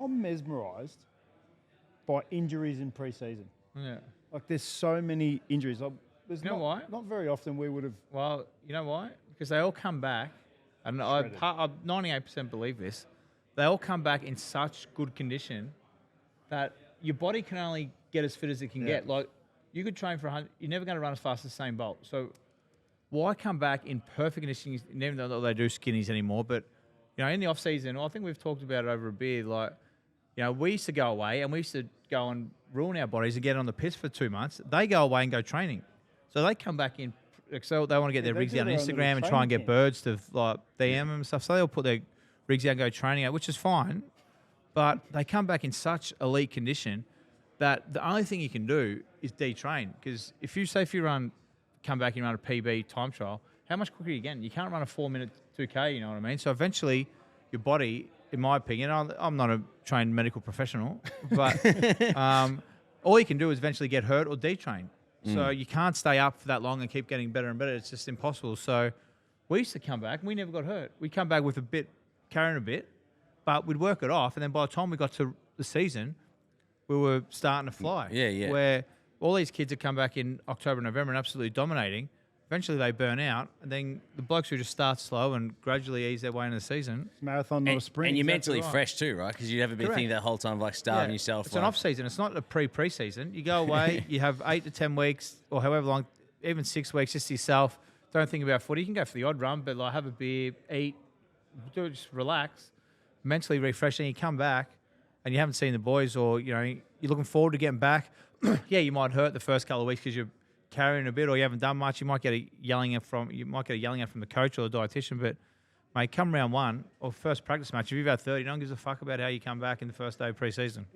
I'm mesmerised by injuries in pre-season. Yeah. Like, there's so many injuries. Like, there's You know why? Not very often we would have. Well, you know why? Because they all come back, and I Shredded. 98% believe this. They all come back in such good condition that your body can only get as fit as it can get. Like, you could train for 100, you're never going to run as fast as Usain Bolt. So why come back in perfect condition? Never know that they do skinnies anymore, but in the off season, I think we've talked about it over a beer. Like, we used to go away and we used to go and ruin our bodies and get on the piss for 2 months. They go away and go training, so they come back in. So they want to get their rigs out on Instagram and try and get birds to like DM them and stuff. So they'll put their rigs out and go training out, which is fine. But they come back in such elite condition that the only thing you can do is detrain. Because if you come back and run a PB time trial, how much quicker are you getting? You can't run a 4-minute 2K, you know what I mean? So eventually your body, in my opinion, I'm not a trained medical professional, but all you can do is eventually get hurt or detrain. So you can't stay up for that long and keep getting better and better. It's just impossible. So we used to come back and we never got hurt. We'd come back with carrying a bit, but we'd work it off. And then by the time we got to the season, we were starting to fly. Yeah. Where all these kids that come back in October, November and absolutely dominating, eventually they burn out. And then the blokes who just start slow and gradually ease their way into the season. It's marathon, not a sprint. And you're Exactly mentally right. fresh too, right? Because you haven't been thinking that whole time like starving yourself. It's an off-season. It's not a pre-season. You go away, you have 8 to 10 weeks or however long, even 6 weeks just to yourself. Don't think about footy. You can go for the odd run, but like have a beer, eat, just relax, mentally refresh, and you come back and you haven't seen the boys or, you're looking forward to getting back. Yeah, you might hurt the first couple of weeks because you're carrying a bit or you haven't done much. You might get a yelling out from the coach or the dietitian, but mate, come round one or first practice match, if you've had 30, no one gives a fuck about how you come back in the first day of pre-season.